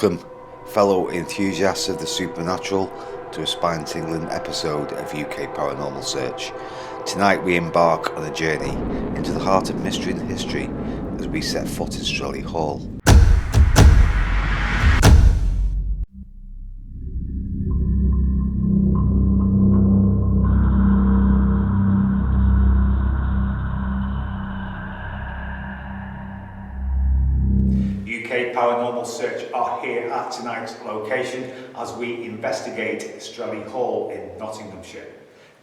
Welcome, fellow enthusiasts of the supernatural, to a spine-tingling episode of UK Paranormal Search. Tonight we embark on a journey into the heart of mystery and history as we set foot in Strelly Hall. UK Paranormal Search are here at tonight's location as we investigate Strelly Hall in Nottinghamshire.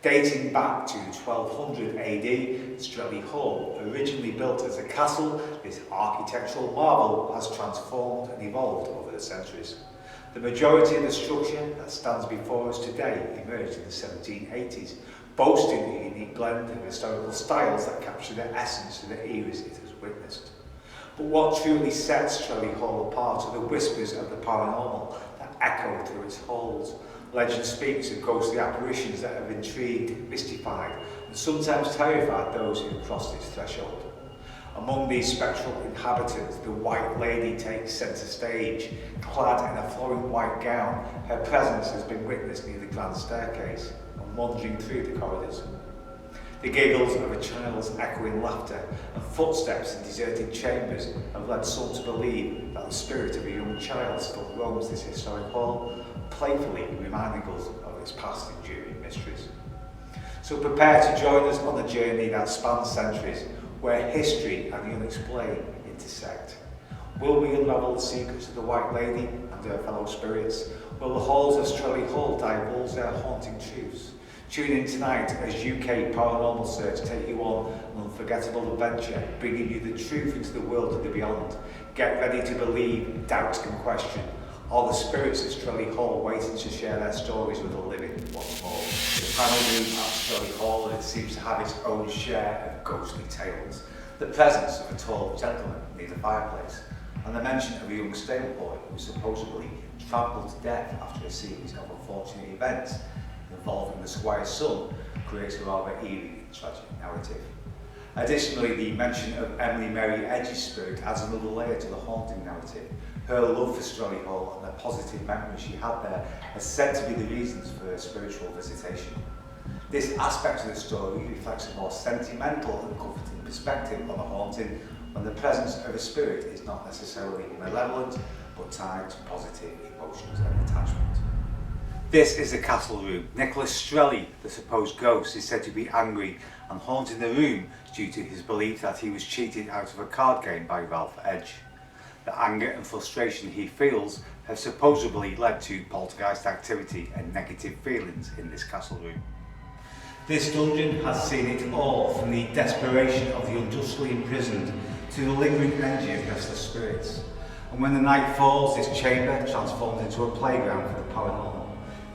Dating back to 1200 AD, Strelly Hall, originally built as a castle, this architectural marvel has transformed and evolved over the centuries. The majority of the structure that stands before us today emerged in the 1780s, boasting a unique blend of historical styles that capture the essence of the eras it has witnessed. But what truly sets Strelly Hall apart are the whispers of the paranormal that echo through its halls. Legend speaks of ghostly apparitions that have intrigued, mystified, and sometimes terrified those who crossed its threshold. Among these spectral inhabitants, the White Lady takes centre stage. Clad in a flowing white gown, her presence has been witnessed near the grand staircase and wandering through the corridors. The giggles of a child's echoing laughter and footsteps in deserted chambers have led some to believe that the spirit of a young child still roams this historic hall, playfully reminding us of its past enduring mysteries. So prepare to join us on a journey that spans centuries, where history and the unexplained intersect. Will we unravel the secrets of the White Lady and her fellow spirits? Will the halls of Strelly Hall divulge their haunting truths? Tune in tonight as UK Paranormal Search take you on an unforgettable adventure, bringing you the truth into the world of the beyond. Get ready to believe, doubts can question. Are the spirits of Strelly Hall waiting to share their stories with the living once more? The panel room at Strelly Hall, it seems to have its own share of ghostly tales. The presence of a tall gentleman near the fireplace, and the mention of a young stable boy who supposedly trampled to death after a series of unfortunate events involving the squire's son creates a rather eerie and tragic narrative. Additionally, the mention of Emily Mary Edge's spirit adds another layer to the haunting narrative. Her love for Strelly Hall and the positive memories she had there are said to be the reasons for her spiritual visitation. This aspect of the story reflects a more sentimental and comforting perspective on the haunting, when the presence of a spirit is not necessarily malevolent, but tied to positive emotions and attachment. This is the castle room. Nicholas Strelly, the supposed ghost, is said to be angry and haunting the room due to his belief that he was cheated out of a card game by Ralph Edge. The anger and frustration he feels have supposedly led to poltergeist activity and negative feelings in this castle room. This dungeon has seen it all, from the desperation of the unjustly imprisoned to the lingering energy of restless spirits. And when the night falls, this chamber transforms into a playground for the paranormal.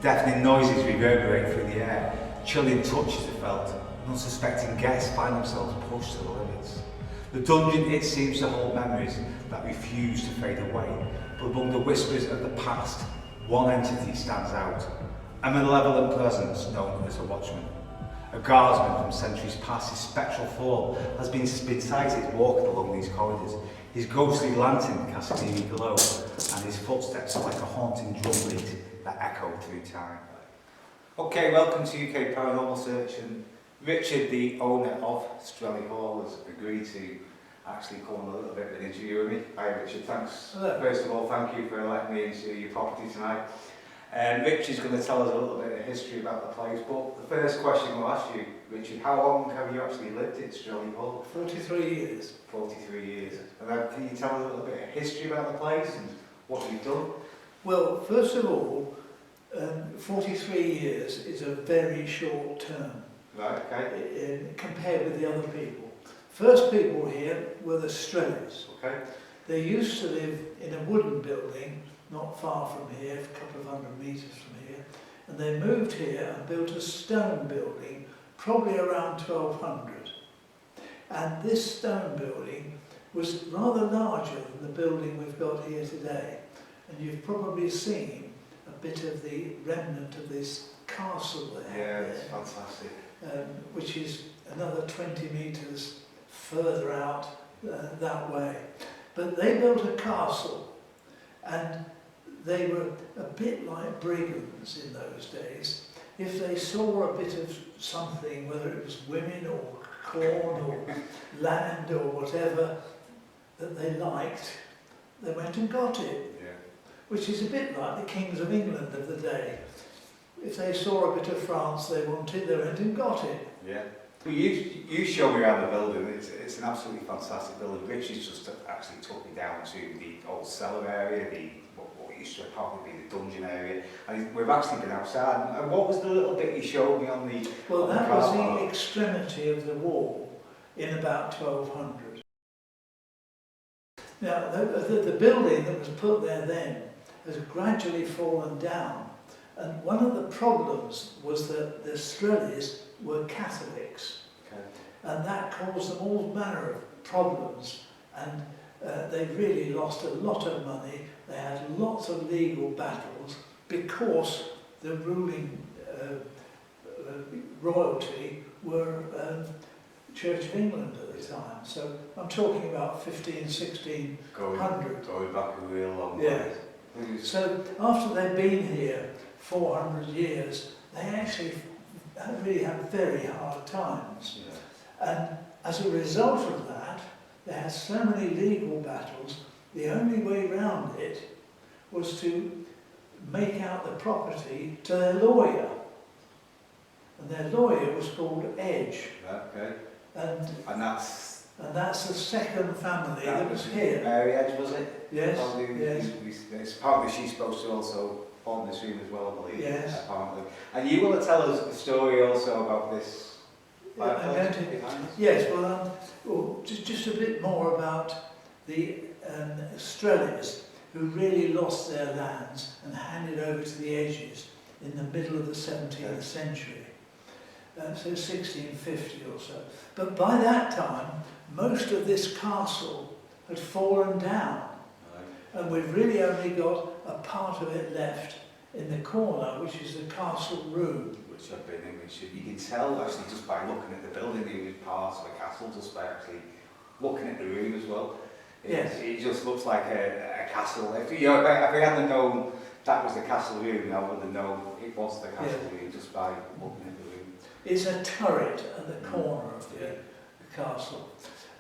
Deafening noises reverberate through the air, chilling touches are felt, and unsuspecting guests find themselves pushed to the limits. The dungeon, it seems to hold memories that refuse to fade away, but among the whispers of the past, one entity stands out, a malevolent presence known as a watchman. A guardsman from centuries past, his spectral form has been sighted walking along these corridors. His ghostly lantern casts an eerie glow, and his footsteps are like a haunting drumbeat that echo through time. Okay, welcome to UK Paranormal Search, and Richard, the owner of Strelly Hall, has agreed to actually come on a little bit of an interview with me. Hi Richard, thanks. First of all, thank you for letting me into your property tonight. And Richard's going to tell us a little bit of history about the place, but the first question we'll ask you, Richard, how long have you actually lived in Strelly Hall? 43 years. 43 years. And then can you tell us a little bit of history about the place and what you've done? Well, first of all, 43 years is a very short term. Right, okay. Compared with the other people. First people here were the Strellys. Okay. They used to live in a wooden building not far from here, a couple of 100 metres from here, and they moved here and built a stone building probably around 1200. And this stone building was rather larger than the building we've got here today, and you've probably seen a bit of the remnant of this castle there. Yeah, it's fantastic. Which is another 20 metres further out that way. But they built a castle, and they were a bit like brigands in those days. If they saw a bit of something, whether it was women or corn or land or whatever that they liked, they went and got it. Yeah. Which is a bit like the kings of England of the day. If they saw a bit of France they wanted, they went and got it. Yeah. Well, you show me around the building. It's an absolutely fantastic building. Richard's just actually took me down to the old cellar area, what used to probably be the dungeon area. And we've actually been outside. And what was the little bit you showed me on the? Well, on that the was car the extremity of the wall in about 1200. Now, the building that was put there then has gradually fallen down. And one of the problems was that the Strellys were Catholics. Okay. And that caused them all manner of problems. And they really lost a lot of money. They had lots of legal battles because the ruling royalty were Church of England at the time. So I'm talking about 1500, 1600. Going back a real long way. Yeah. So after they'd been here 400 years, they actually really had very hard times. Yeah. And as a result of that, they had so many legal battles, the only way around it was to make out the property to their lawyer. And their lawyer was called Edge. Okay. And that's the second family that was here. Mary Edge, was it? Yes, Probably, yes. It's partly she's supposed to also form this room as well, I believe. Yes. Apparently. And you want to tell us the story also about this I'm fireplace going to, behind us? yes, well, just a bit more about the Strellys, who really lost their lands and handed over to the Edges in the middle of the 17th century. So 1650 or so. But by that time, most of this castle had fallen down. Right. And we've really only got a part of it left in the corner, which is the castle room. Which I've been in, which you can tell actually just by looking at the building, it was part of the castle, just by actually looking at the room as well. Yes. It just looks like a castle. If I hadn't known that was the castle room, I would have known it was the castle room just by looking at the room. It's a turret at the corner of the castle.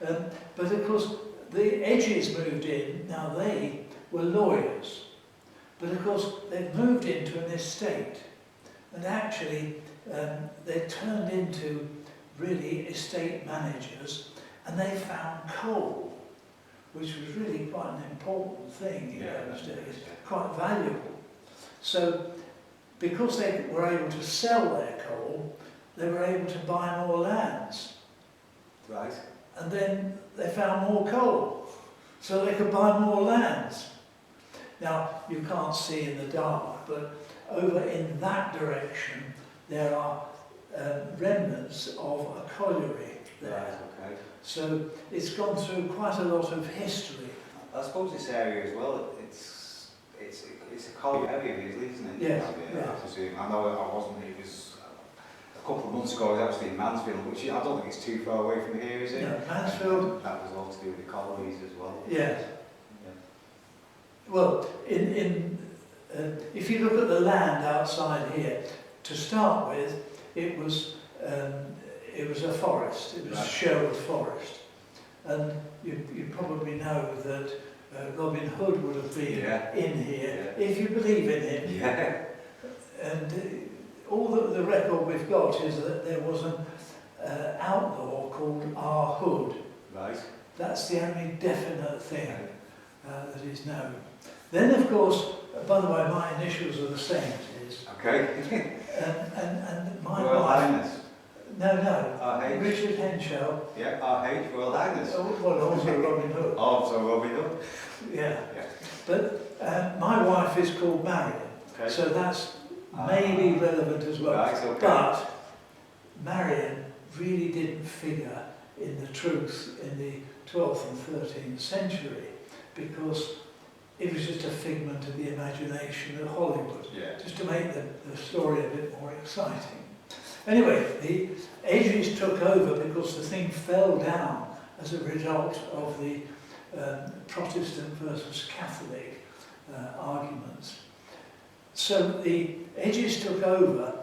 But of course, the Edges moved in. Now they were lawyers. But of course, they'd moved into an estate. And actually, they turned into really estate managers. And they found coal, which was really quite an important thing in those days, quite valuable. So, because they were able to sell their coal, they were able to buy more lands. Right. And then they found more coal, so they could buy more lands. Now, you can't see in the dark, but over in that direction, there are remnants of a colliery there. Right, okay. So it's gone through quite a lot of history. I suppose this area as well, it's a colliery area, isn't it? Yes, I presume. I know I wasn't, it was a couple of months ago, I was actually in Mansfield, which I don't think it's too far away from here, is it? No, Mansfield. That was all to do with the collieries as well. Yes. Yeah. Well, if you look at the land outside here, to start with, it was a forest. It was Sherwood Forest, and you probably know that Robin Hood would have been in here if you believe in him. Yeah. And all the record we've got is that there was an outlaw called R. Hood. Right. That's the only definite thing that is known. Then, of course, by the way, my initials are the same as his. Okay. And my Royal wife. Highness. No. R.H. Richard Henshaw. Yeah, R.H. Royal Highness. Well, also Robin Hood. Oh, so Robin Hood. Yeah. But my wife is called Marion, so that's maybe relevant as well. Right, okay. But Marion really didn't figure in the truth in the 12th and 13th century because it was just a figment of the imagination of Hollywood, just to make the story a bit more exciting. Anyway, the Edges took over because the thing fell down as a result of the Protestant versus Catholic arguments. So the edges took over,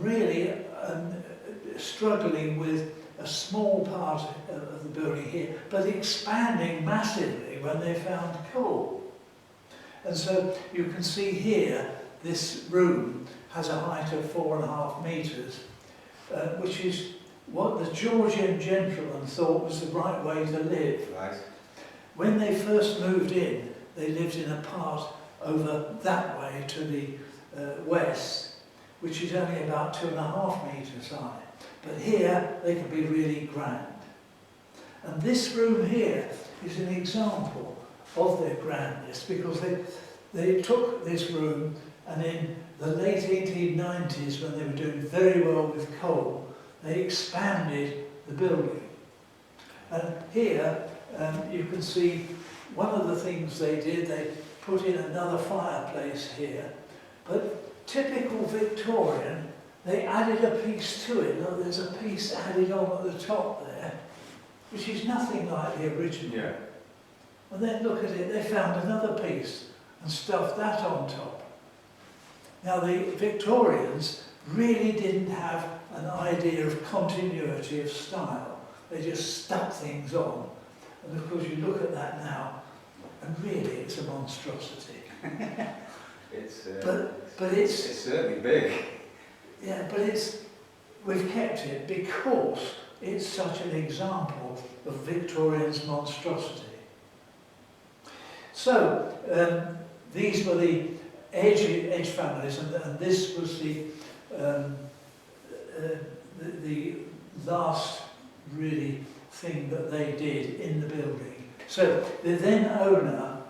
really struggling with a small part of the building here, but expanding massively when they found coal. And so you can see here, this room has a height of 4.5 metres, which is what the Georgian gentlemen thought was the right way to live. Right. When they first moved in, they lived in a part over that way to the west, which is only about 2.5 metres high. But here, they can be really grand. And this room here is an example of their grandness, because they took this room, and in the late 1890s, when they were doing very well with coal, they expanded the building. And here, you can see one of the things they did, they put in another fireplace here, but typical Victorian, they added a piece to it. Look, there's a piece added on at the top there, which is nothing like the original. Yeah. And then look at it, they found another piece and stuffed that on top. Now the Victorians really didn't have an idea of continuity of style. They just stuck things on. And of course you look at that now, and really it's a monstrosity. But it's certainly big. Yeah, but we've kept it because it's such an example of Victorian's monstrosity. So these were the Edge families, and this was the last really thing that they did in the building. So the then owner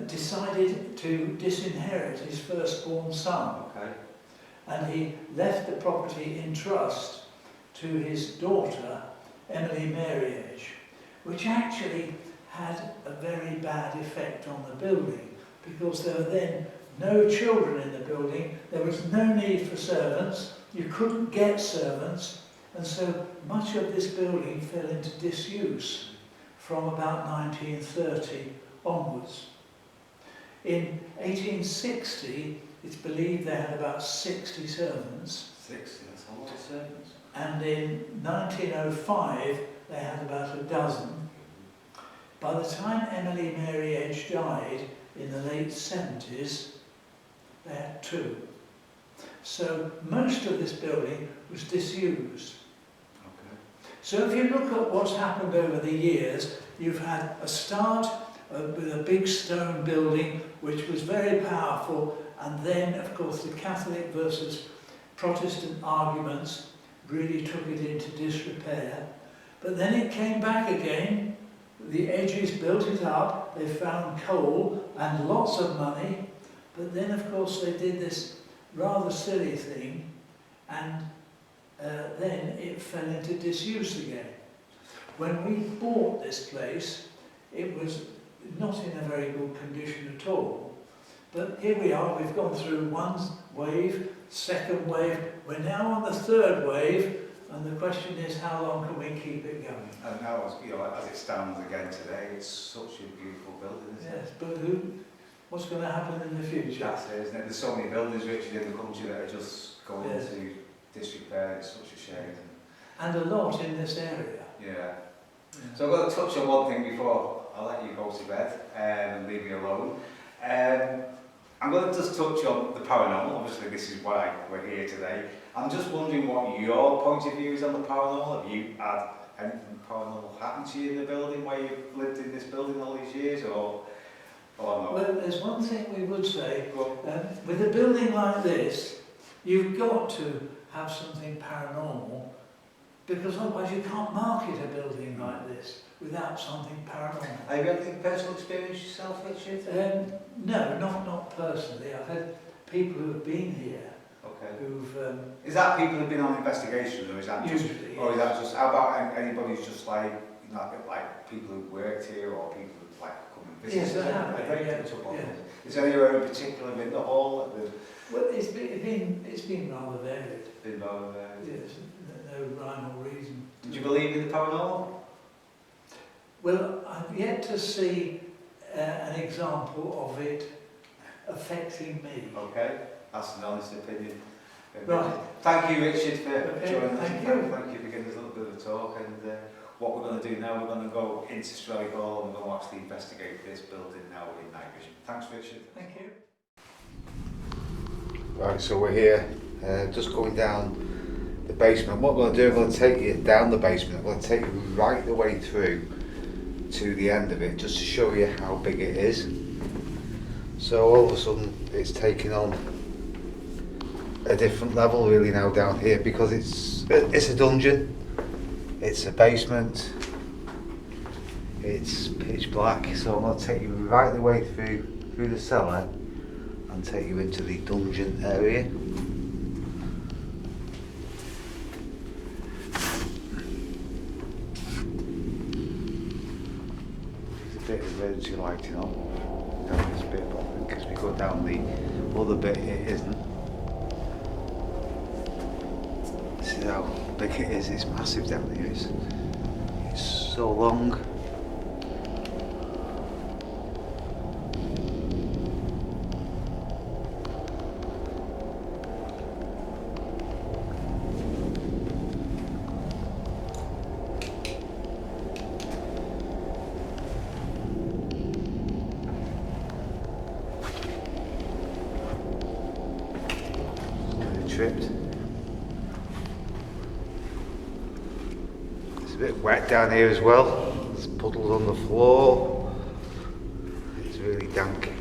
decided to disinherit his firstborn son. Okay. And he left the property in trust to his daughter, Emily Mary Edge, which actually had a very bad effect on the building, because there were then no children in the building, there was no need for servants, you couldn't get servants, and so much of this building fell into disuse from about 1930 onwards. In 1860, it's believed they had about 60 servants. 60, that's a lot of servants. And in 1905, they had about a dozen. By the time Emily Mary Edge died in the late 70s, they had 2. So most of this building was disused. Okay. So if you look at what's happened over the years, you've had a start with a big stone building, which was very powerful, and then, of course, the Catholic versus Protestant arguments really took it into disrepair. But then it came back again. The Edges built it up. They found coal and lots of money. But then, of course, they did this rather silly thing, and then it fell into disuse again. When we bought this place, it was not in a very good condition at all. But here we are, we've gone through one wave, second wave, we're now on the third wave, and the question is, how long can we keep it going? And now, as it stands again today, it's such a beautiful building, isn't it? Yes, but what's going to happen in the future? That's it, isn't it? There's so many buildings, Richard, in the country that are just going into disrepair. It's such a shame. And a lot in this area. Yeah. So I've got to touch on one thing before I let you go to bed and leave me alone. I'm going to just touch on the paranormal. Obviously, this is why we're here today. I'm just wondering what your point of view is on the paranormal. Have you had anything paranormal happen to you in the building where you've lived in this building all these years, or not? Well, there's one thing we would say. With a building like this, you've got to have something paranormal, because otherwise you can't market a building like this without something paranormal. Have you had any personal experience yourself, Richard? No, not personally. I've had people who have been here. Okay. Who've is that people who've been on investigations, or is that just? Usually, or is that just? How about anybody who's just like people who've worked here, or people who've come and visited? Yes, I have. Is there anywhere in particular in the hall? Well, it's been rather varied. Been rather varied. Yes, no rhyme or reason. Did you believe in the paranormal? Well, I've yet to see an example of it affecting me. Okay, that's an honest opinion. Right. Thank you, Richard, for joining us. Thank you. Thank you for giving us a little bit of a talk. And what we're going to do now, we're going to go into Strelly Hall and we're going to actually investigate this building now in night vision. Thanks, Richard. Thank you. Right, so we're here, just going down the basement. What I'm going to do, I'm going to take you down the basement. I'm going to take you right the way through to the end of it, just to show you how big it is. So all of a sudden, it's taking on a different level really now down here, because it's a dungeon, it's a basement, it's pitch black. So I'm going to take you right the way through the cellar and take you into the dungeon area. There's a bit of emergency lighting on down this bit, but I think as we go down the other bit it isn't. See how big it is, it's massive down here, it's so long. Tripped. It's a bit wet down here as well. There's puddles on the floor. It's really dank.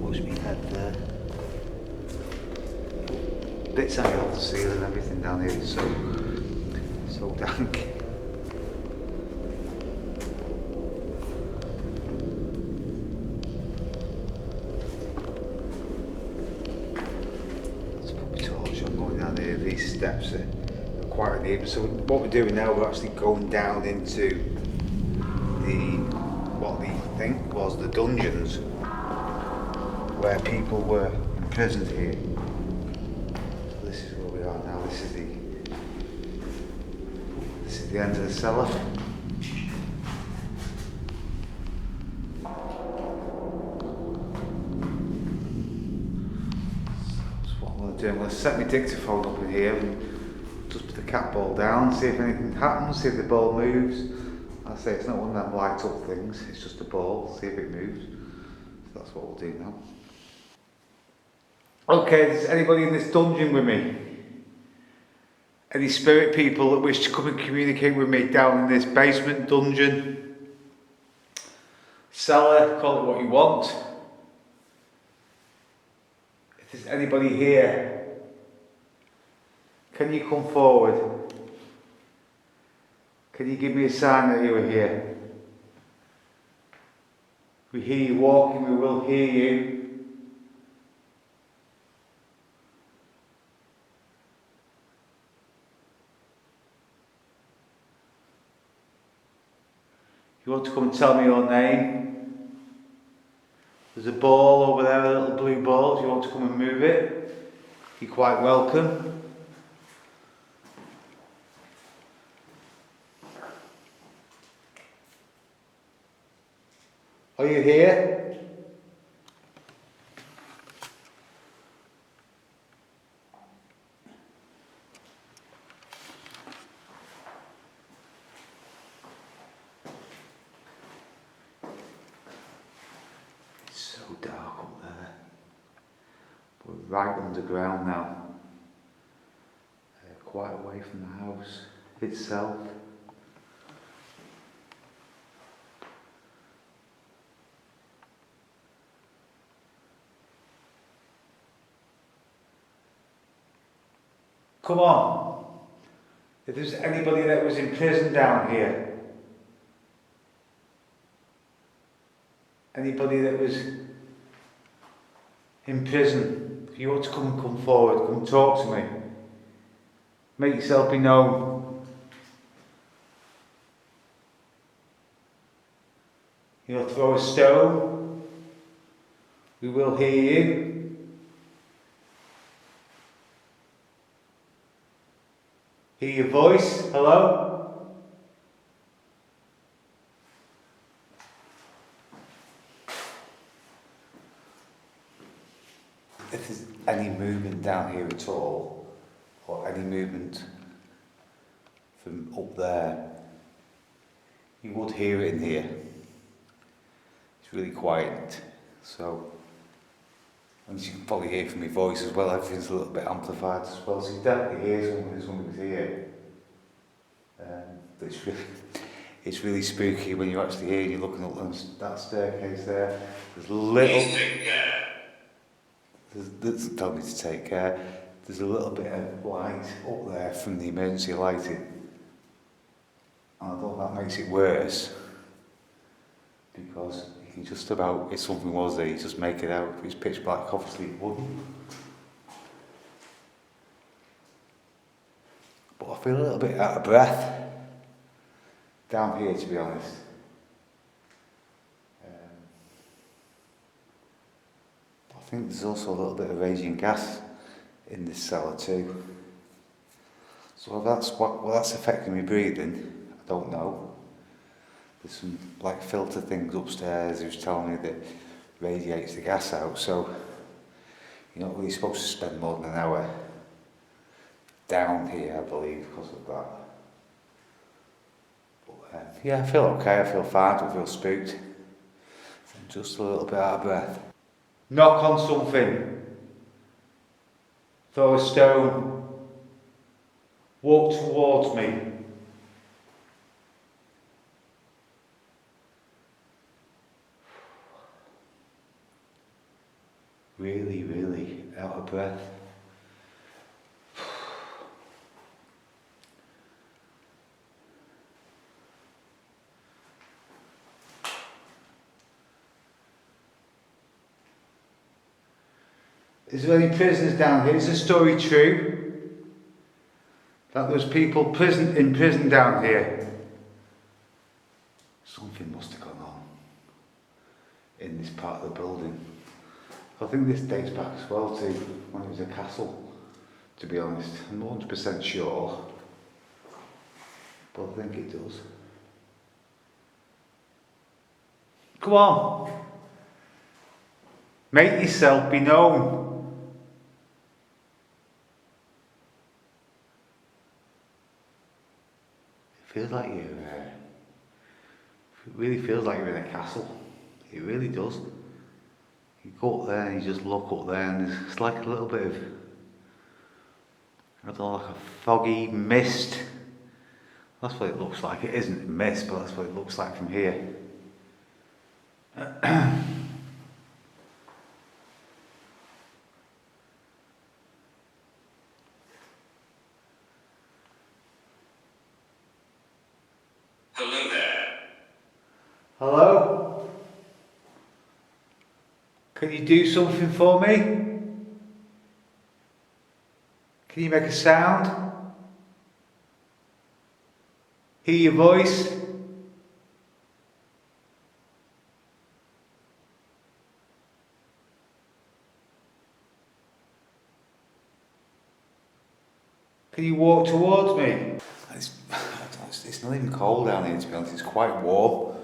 Wash me head there. Bits hanging off the ceiling, everything down here is so dank. These steps are quite uneven. So what we're doing now, we're actually going down into what the think was the dungeons where people were imprisoned here. So this is where we are now. This is the end of the cellar. I'm going to set my dictaphone up in here and just put the cat ball down, see if anything happens, see if the ball moves. I say it's not one of them light up things, it's just a ball, see if it moves. So that's what we'll do now. Okay, is anybody in this dungeon with me? Any spirit people that wish to come and communicate with me down in this basement dungeon? Cellar, call it what you want. If there's anybody here, can you come forward? Can you give me a sign that you are here? We hear you walking, we will hear you. You want to come and tell me your name? There's a ball over there, a little blue ball. If you want to come and move it, you're quite welcome. Are you here? It's so dark up there. We're right underground now. Quite away from the house itself. Come on. If there's anybody that was in prison down here, anybody that was in prison, if you want to come forward, come talk to me. Make yourself be known. You'll throw a stone, we will hear you. Hear your voice. Hello? If there's any movement down here at all, or any movement from up there, you would hear it in here. It's really quiet, so, and you can probably hear from my voice as well, everything's a little bit amplified as well, so you definitely hear something's here. But it's really spooky when you're actually here and you're looking up that staircase there. There's little... Doesn't tell me to take care. There's a little bit of light up there from the emergency lighting. And I thought that makes it worse. Because you can just about, if something was there, you just make it out. If it's pitch black, obviously it wouldn't. But I feel a little bit out of breath down here, to be honest. I think there's also a little bit of raging gas in this cellar too. So that's affecting me breathing, I don't know. There's some like filter things upstairs who's telling me that radiates the gas out, so you're not really supposed to spend more than an hour down here, I believe, because of that. But yeah, I feel okay, I feel fine, I don't feel spooked. I'm just a little bit out of breath. Knock on something. Throw a stone. Walk towards me. Really, really out of breath. Is there any prisoners down here? Is the story true? That there's people in prison down here? Something must have gone on in this part of the building. I think this dates back as well to when it was a castle, to be honest. I'm not 100% sure, but I think it does. Come on! Make yourself be known. Feels like you're, it really feels like you're in a castle. It really does. You go up there and you just look up there and it's like a little bit of, I don't know, like a foggy mist. That's what it looks like. It isn't mist, but that's what it looks like from here. Hello there. Hello? Can you do something for me? Can you make a sound? Hear your voice? Can you walk towards me? It's not even cold down here, to be honest. It's quite warm.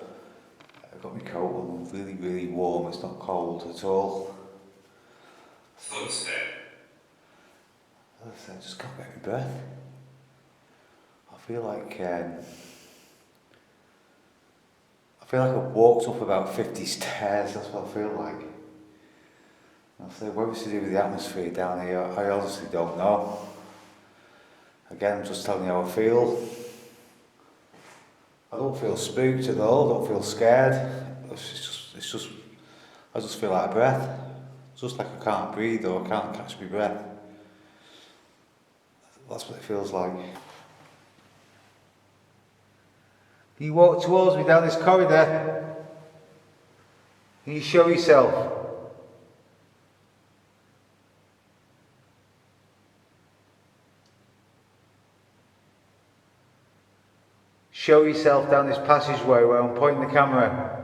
I've got my coat on, really, really warm. It's not cold at all. Close there. I just can't get my breath. I feel like I've walked up about 50 stairs. That's what I feel like. I say, what was to do with the atmosphere down here? I honestly don't know. Again, I'm just telling you how I feel. I don't feel spooked at all, I don't feel scared. It's just, I just feel out of breath. It's just like I can't breathe or I can't catch my breath. That's what it feels like. Can you walk towards me down this corridor? Can you show yourself? Show yourself down this passageway where I'm pointing the camera.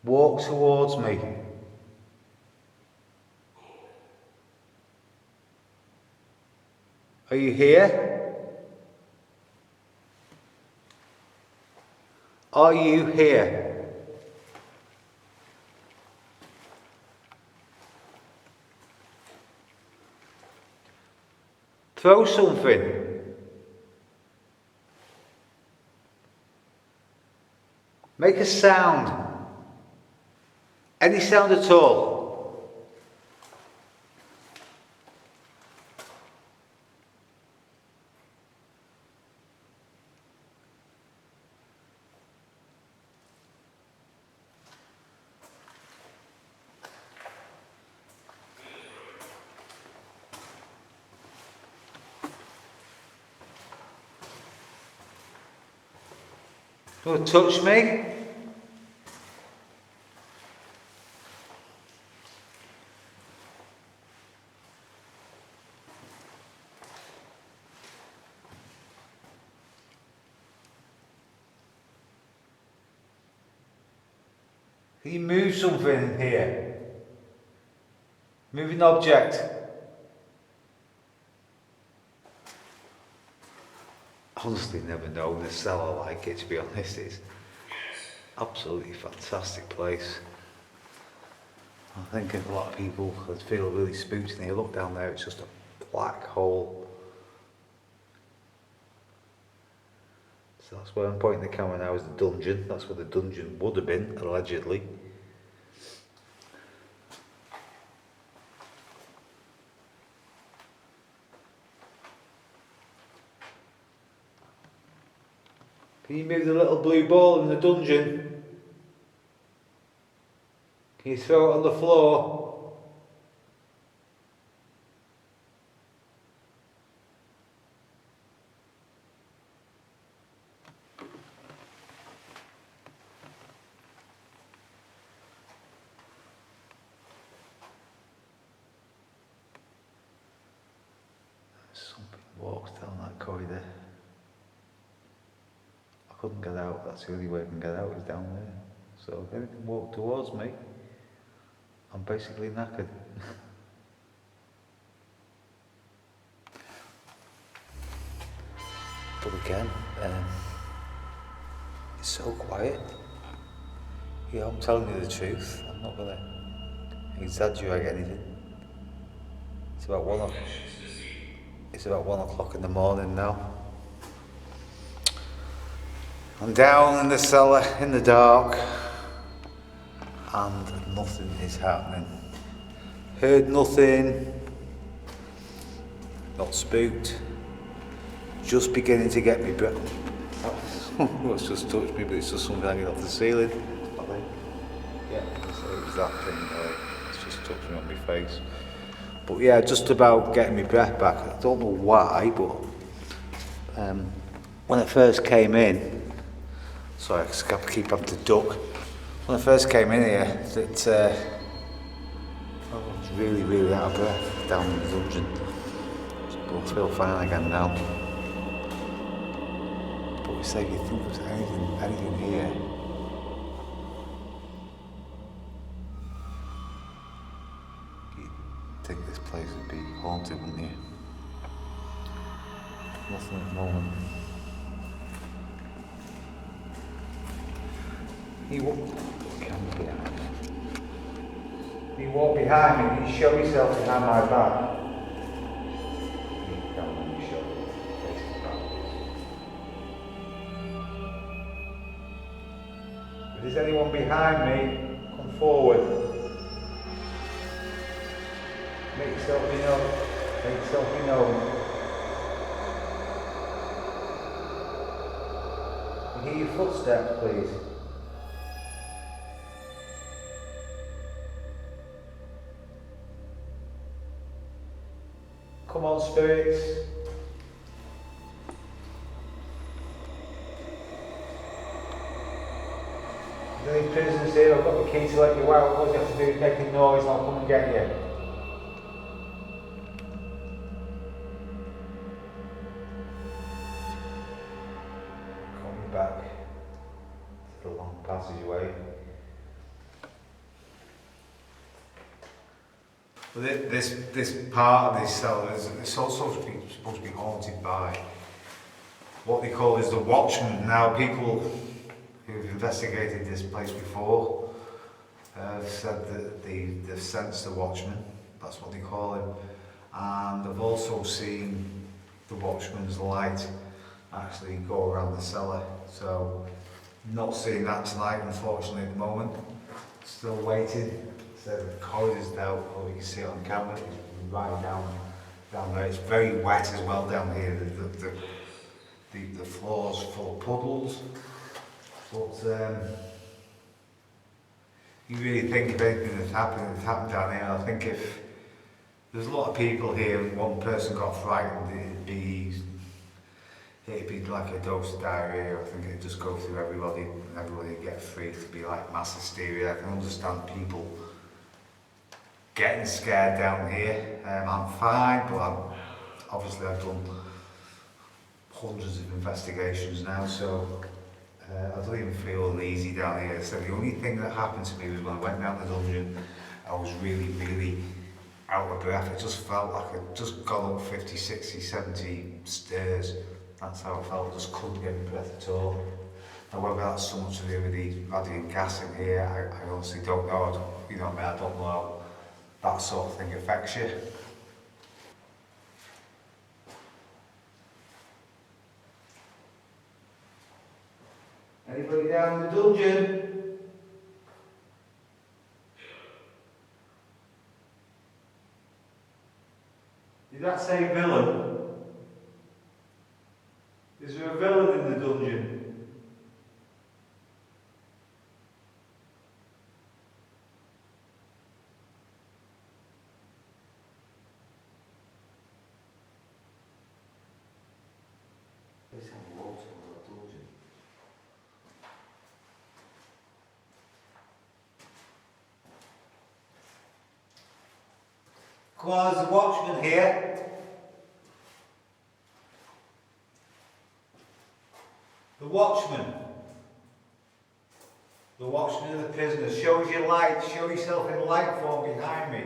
Walk towards me. Are you here? Are you here? Throw something. Make a sound. Any sound at all. Don't touch me. Can you move something here? Move an object. Honestly, never known a cellar like it, to be honest. It's absolutely fantastic place. I think a lot of people would feel really spooked and they look down there, it's just a black hole. So that's where I'm pointing the camera now, is the dungeon. That's where the dungeon would have been, allegedly. Can you move the little blue ball in the dungeon? Can you throw it on the floor? Something walks down that corridor. I couldn't get out, that's the only way I can get out is down there. So if anything walked towards me, I'm basically knackered. But again, it's so quiet. Yeah, I'm telling you the truth. I'm not gonna exaggerate anything. It's about 1 o'clock. It's about 1 o'clock in the morning now. I'm down in the cellar in the dark and nothing is happening. Heard nothing, not spooked, just beginning to get me breath. It's just touched me, but it's just something hanging off the ceiling. I think. Yeah, so it was that thing, it's just touched me on my face. But yeah, just about getting my breath back. I don't know why, but when I first came in, sorry, I just keep having to duck. When I first came in here, I was really out of breath down in the dungeon. But I feel fine again now. But we say if you think there's anything here. You'd think this place would be haunted, wouldn't you? Nothing at the moment. You walk behind me, can you show yourself behind my back? If there's anyone behind me, come forward. Make yourself be known. Make yourself be known. Can you hear your footsteps, please? Come on, spirits. Is there any prisoners here? I've got the key to let you out. All you have to do is make a noise and I'll come and get you. Coming back to the long passageway. But this part of this cellar is it's also supposed to be haunted by what they call is the Watchman. Now, people who've investigated this place before have said that they've sensed the Watchman. That's what they call him. And they've also seen the Watchman's light actually go around the cellar. So, not seeing that tonight, unfortunately, at the moment. Still waiting. So the corridor's down, or you can see it on camera, it's right down there. It's very wet as well down here. The floor's full of puddles. But you really think if anything that's happened down here, I think if there's a lot of people here and one person got frightened, it'd be like a dose of diarrhea. I think it'd just go through everybody and everybody would get free to be like mass hysteria. I can understand people getting scared down here. I'm fine, but obviously I've done hundreds of investigations now, so I don't even feel uneasy down here. So the only thing that happened to me was when I went down the dungeon, I was really out of breath. It just felt like I'd just gone up 50, 60, 70 stairs. That's how I felt. I just couldn't get my breath at all. Now, whether that's so much to do with the radiant gas in here, I honestly don't know. I don't know how that sort of thing affects you. Anybody down in the dungeon? Did that say villain? Is there a villain in the dungeon? Let's have a walk through that dungeon. Come on, there's a watchman here. The watchman. The watchman of the prisoners. Show us your light. Show yourself in light form behind me.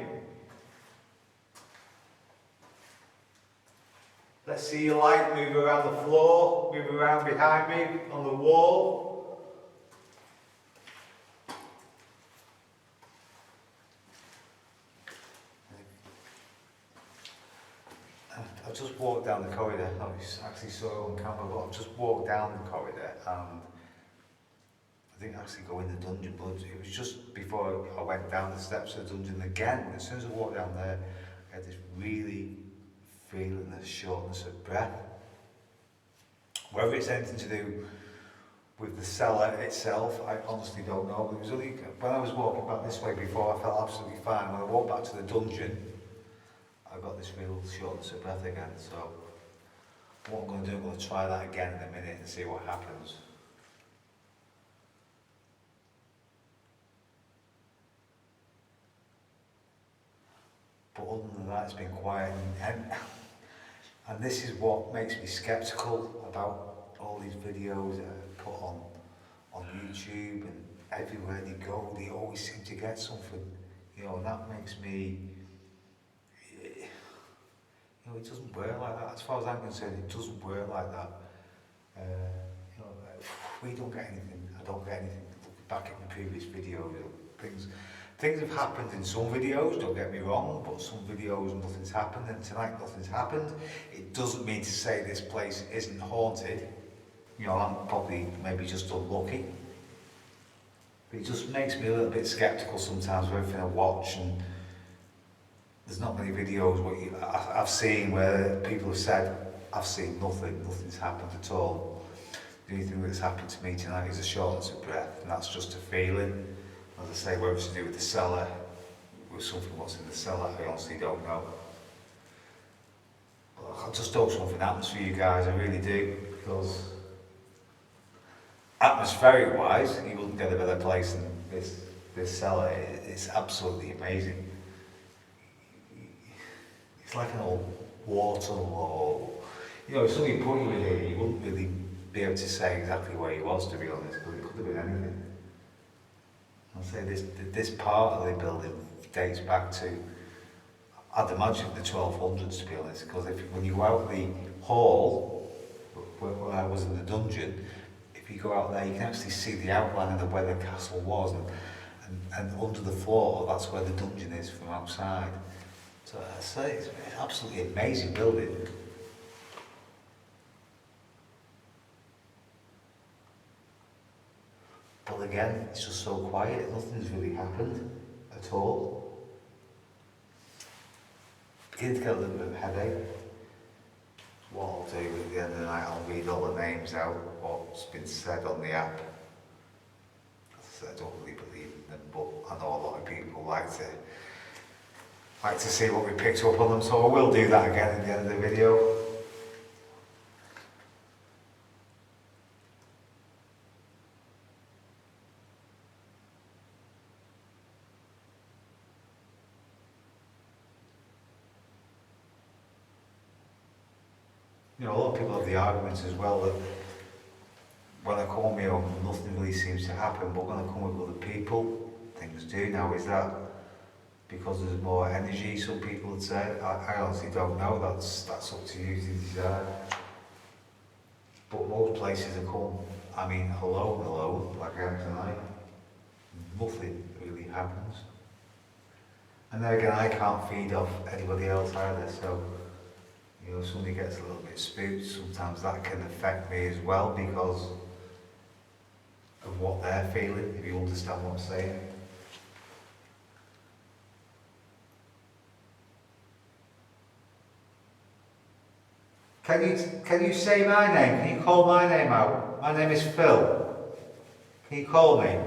Let's see your light move around the floor, move around behind me, on the wall. I just walked down the corridor. I actually saw it on camera, but I just walked down the corridor and I didn't actually go in the dungeon, but it was just before I went down the steps of the dungeon again. As soon as I walked down there, I had this really feeling of shortness of breath. Whether it's anything to do with the cellar itself, I honestly don't know. But it was only when I was walking back this way before, I felt absolutely fine. When I walked back to the dungeon, I got this real shortness of breath again. So what I'm going to do, I'm going to try that again in a minute and see what happens. But other than that, it's been quiet, and this is what makes me sceptical about all these videos that are put on YouTube, and everywhere they go, they always seem to get something, and that makes me, it doesn't work like that. As far as I'm concerned, it doesn't work like that. We don't get anything, I don't get anything. Look back at my previous videos, things have happened in some videos, don't get me wrong, but some videos nothing's happened, and tonight nothing's happened. It doesn't mean to say this place isn't haunted. I'm probably maybe just unlucky. But it just makes me a little bit sceptical sometimes with everything I watch, and there's not many videos I've seen where people have said, I've seen nothing's happened at all. The only thing that's happened to me tonight is a shortness of breath, and that's just a feeling. As I say, whether it's to do with the cellar, with something what's in the cellar, I honestly don't know. But I just hope something happens for you guys, I really do, because atmospheric wise, you wouldn't get a better place than this cellar. It's absolutely amazing. It's like an old war tunnel, or if somebody put you in here, you wouldn't really be able to say exactly where he was, to be honest, because it could have been anything. I'll say this part of the building dates back to I'd imagine the 1200s, to be honest, because when you go out the hall, where I was in the dungeon, if you go out there, you can actually see the outline of where the castle was, and under the floor, that's where the dungeon is from outside. So I say it's an absolutely amazing building. But again, it's just so quiet, nothing's really happened at all. Beginning to get a little bit of a headache. What I'll do at the end of the night, I'll read all the names out, what's been said on the app. As I said, I don't really believe in them, but I know a lot of people like to see what we picked up on them, so I will do that again at the end of the video. You know, a lot of people have the arguments as well that when I come on my own, nothing really seems to happen, but when I come with other people, things do. Now, is that because there's more energy, some people would say? I honestly don't know, that's up to you to decide. But most places I come, I mean, alone, like I am tonight, nothing really happens. And then again, I can't feed off anybody else either, so you know, if somebody gets a little bit spooked, sometimes that can affect me as well because of what they're feeling, if you understand what I'm saying. Can you say my name? Can you call my name out? My name is Phil. Can you call me?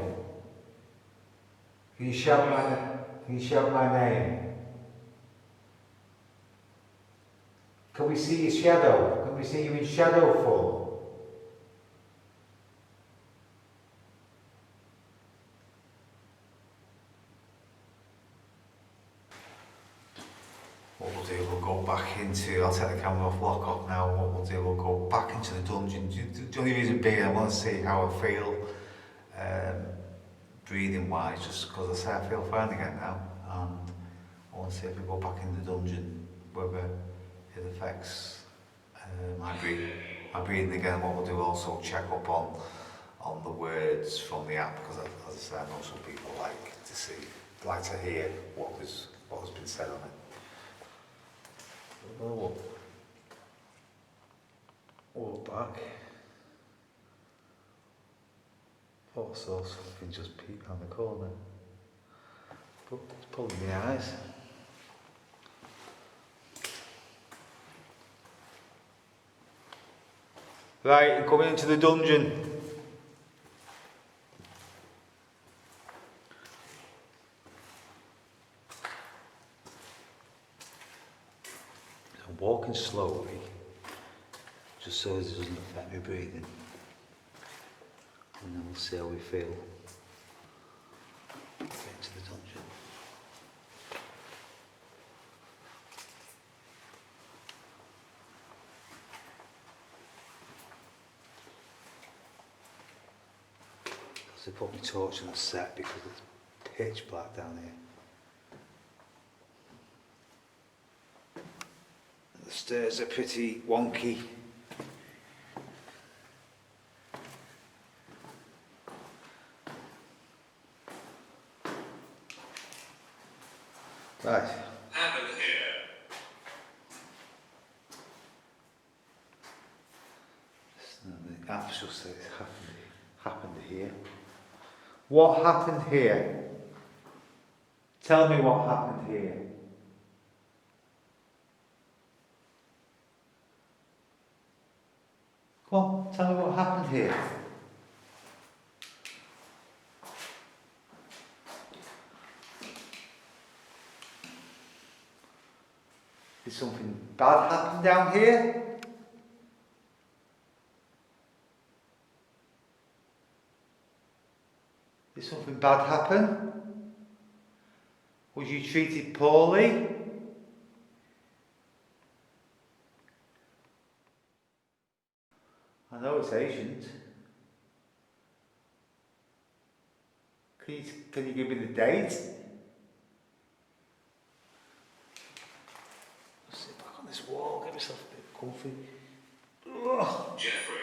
Can you shout my name? Can we see your shadow? Can we see you in shadow form? What we'll do, we'll go back into, I'll take the camera off, lock off now, and what we'll do, we'll go back into the dungeon. The only reason being, I want to see how I feel, breathing wise, just because I say I feel fine again now, and I want to see if we go back in the dungeon, whether it affects my breathing again. What we'll do, also check up on the words from the app, because as I say, I know some people like to hear what has been said on it. We're back. Thought I saw something just peek around the corner, but it's probably my eyes. Right, coming into the dungeon. I'm walking slowly, just so it doesn't affect my breathing. And then we'll see how we feel. Get into the dungeon. They put my torch on the set because it's pitch black down here. And the stairs are pretty wonky. Right. Happened here. The app's just said it happened here. What happened here? Tell me what happened here. Come on, tell me what happened here. Did something bad happen down here? Did something bad happen? Was you treated poorly? I know it's ancient. Can you give me the date? myself a bit comfy. Ugh. Jeffrey.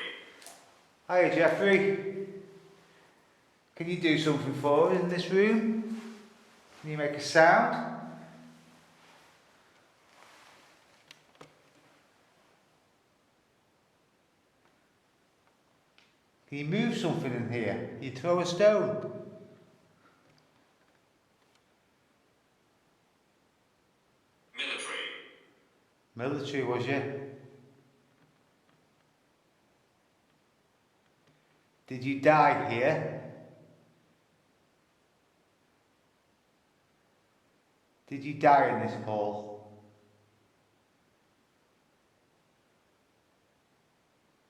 Hiya Jeffrey. Can you do something for us in this room? Can you make a sound? Can you move something in here? Can you throw a stone? Military, was you? Did you die here? Did you die in this hall?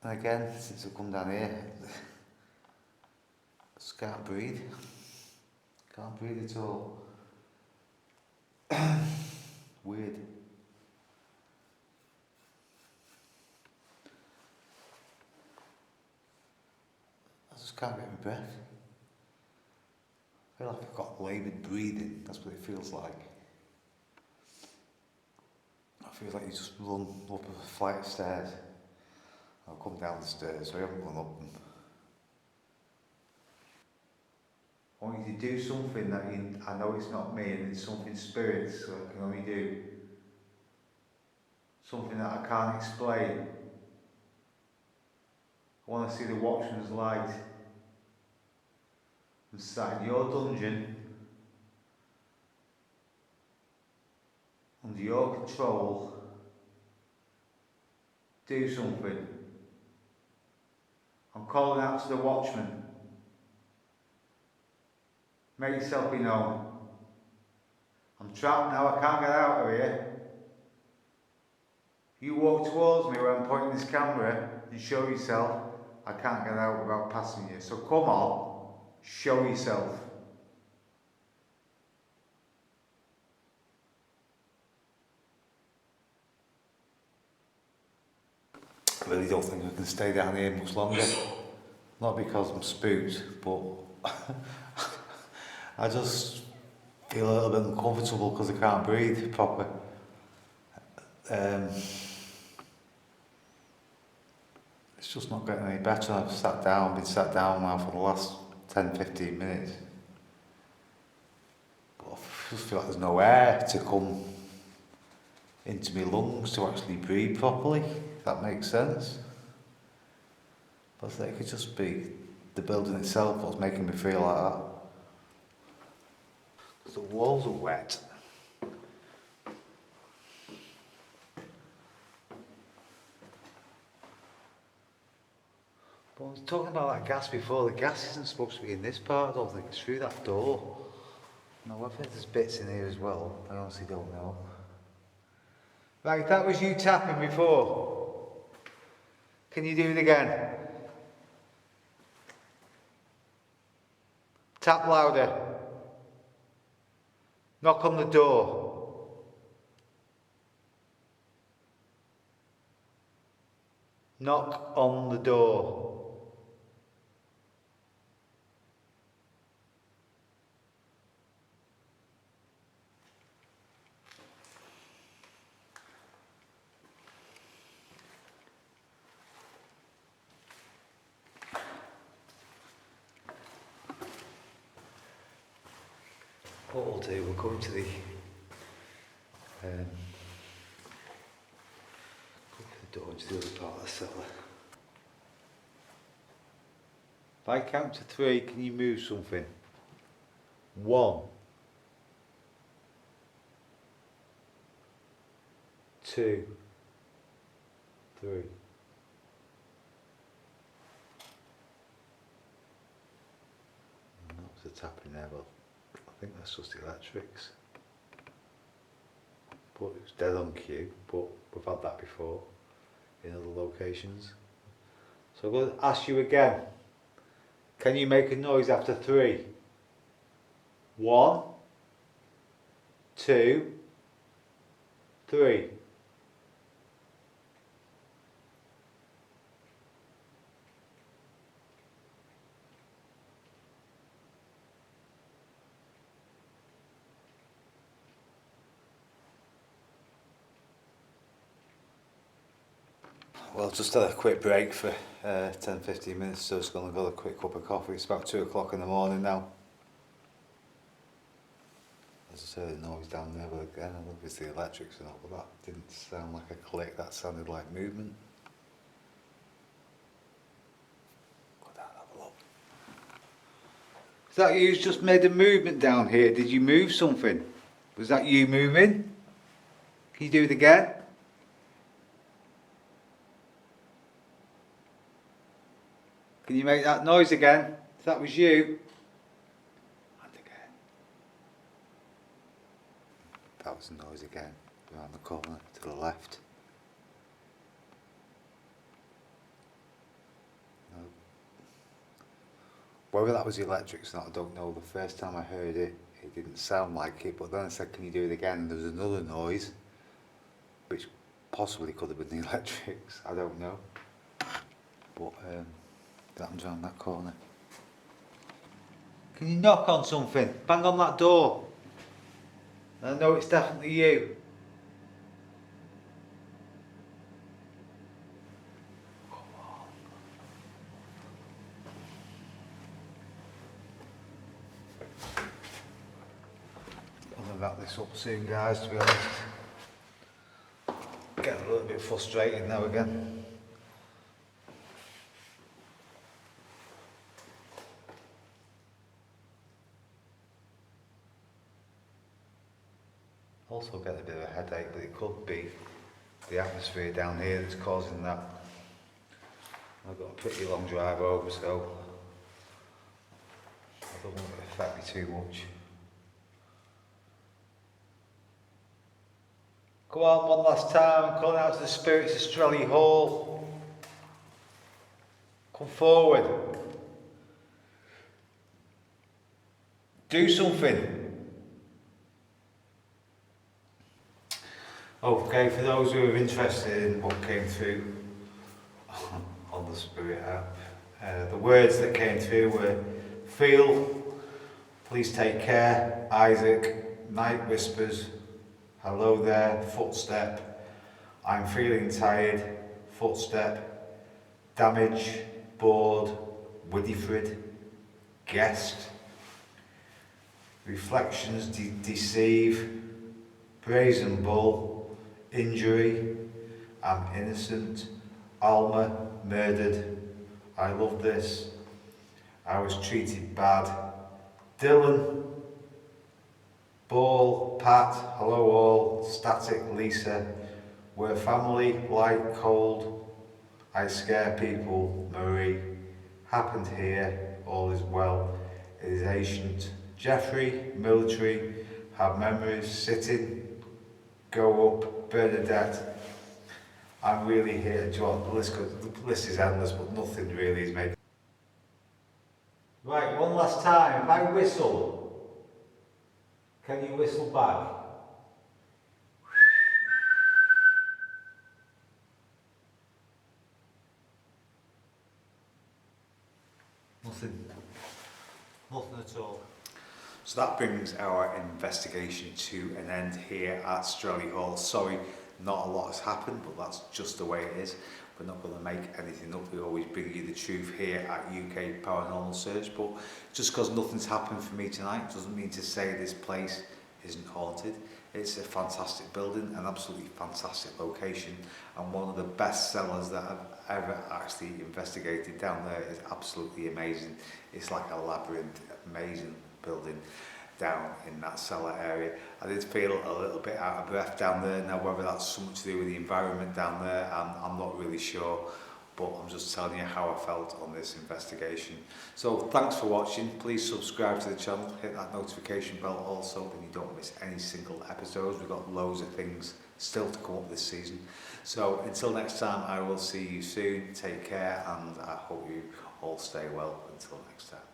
And again, since I've come down here, I just can't breathe. Can't breathe at all. Weird. I just can't get my breath. I feel like I've got laboured breathing, that's what it feels like. I feel like you just run up a flight of stairs. I'll come down the stairs, so I haven't run up them. I want you to do something that I know it's not me and it's something spirits so I can only do. Something that I can't explain. I want to see the Watchman's light. I'm sat in your dungeon, under your control. Do something. I'm calling out to the Watchman. Make yourself be known. I'm trapped now, I can't get out of here. You walk towards me where I'm pointing this camera and show yourself. I can't get out without passing you. So come on, show yourself. I really don't think I can stay down here much longer. Not because I'm spooked, but I just feel a little bit uncomfortable because I can't breathe proper. It's just not getting any better. I've been sat down now for the last 10-15 minutes. But I just feel like there's no air to come into my lungs to actually breathe properly, if that makes sense. But I think it could just be the building itself what's making me feel like that. The walls are wet. But I was talking about that gas before. The gas isn't supposed to be in this part, I don't think. It's through that door. Now whether there's bits in here as well, I honestly don't know. Right, that was you tapping before. Can you do it again? Tap louder. Knock on the door. Knock on the door. What we'll do, we'll go to the door into the other part of the cellar. If I count to 3, can you move something? 1, 2, 3. And that was the tapping there, but I think that's just the electrics. But it was dead on cue, but we've had that before in other locations. So I'm going to ask you again. Can you make a noise after 3? 1, 2, 3. Well, just had a quick break for 10-15 minutes, so just going to go a quick cup of coffee. It's about 2 o'clock in the morning now. As I said, the noise down there, but again, I don't know if it's the electrics and all, but that didn't sound like a click, that sounded like movement. Go down and have a look. Is that you just made a movement down here? Did you move something? Was that you moving? Can you do it again? Can you make that noise again? If that was you. And again. That was the noise again. Around the corner to the left. No. Whether that was the electrics or not, I don't know. The first time I heard it, it didn't sound like it. But then I said, can you do it again? And there was another noise, which possibly could have been the electrics. I don't know. But that one's around that corner. Can you knock on something? Bang on that door. I know it's definitely you. Come on. I'm gonna wrap this up soon, guys, to be honest. Getting a little bit frustrated now again. Also get a bit of a headache, but it could be the atmosphere down here that's causing that. I've got a pretty long drive over, so I don't want it to affect me too much. Come on, one last time. I'm calling out to the spirits of Strelly Hall. Come forward. Do something. Okay, for those who are interested in what came through on the Spirit app, the words that came through were feel, please take care, Isaac, night whispers, hello there, footstep, I'm feeling tired, footstep, damage, bored, Widifred, guest, reflections, deceive, brazen bull, injury, I'm innocent, Alma, murdered, I love this, I was treated bad, Dylan, Ball, Pat, hello all, Static, Lisa, we're family, light, cold, I scare people, Marie, happened here, all is well, it is ancient, Jeffrey, military, have memories, sitting, go up, Bernadette, I'm really here. Do you want the list is endless, but nothing really is made. Right, one last time. If I whistle, can you whistle back? Nothing at all. So that brings our investigation to an end here at Strelly Hall. Sorry, not a lot has happened, but that's just the way it is. We're not going to make anything up. We always bring you the truth here at UK Paranormal Search. But just because nothing's happened for me tonight doesn't mean to say this place isn't haunted. It's a fantastic building, an absolutely fantastic location, and one of the best cellars that I've ever actually investigated down there is absolutely amazing. It's like a labyrinth, amazing building down in that cellar area. I did feel a little bit out of breath down there. Now whether that's something to do with the environment down there, I'm not really sure, but I'm just telling you how I felt on this investigation. So thanks for watching. Please subscribe to the channel, hit that notification bell also, then you don't miss any single episodes. We've got loads of things still to come up this season. So until next time, I will see you soon. Take care, and I hope you all stay well until next time.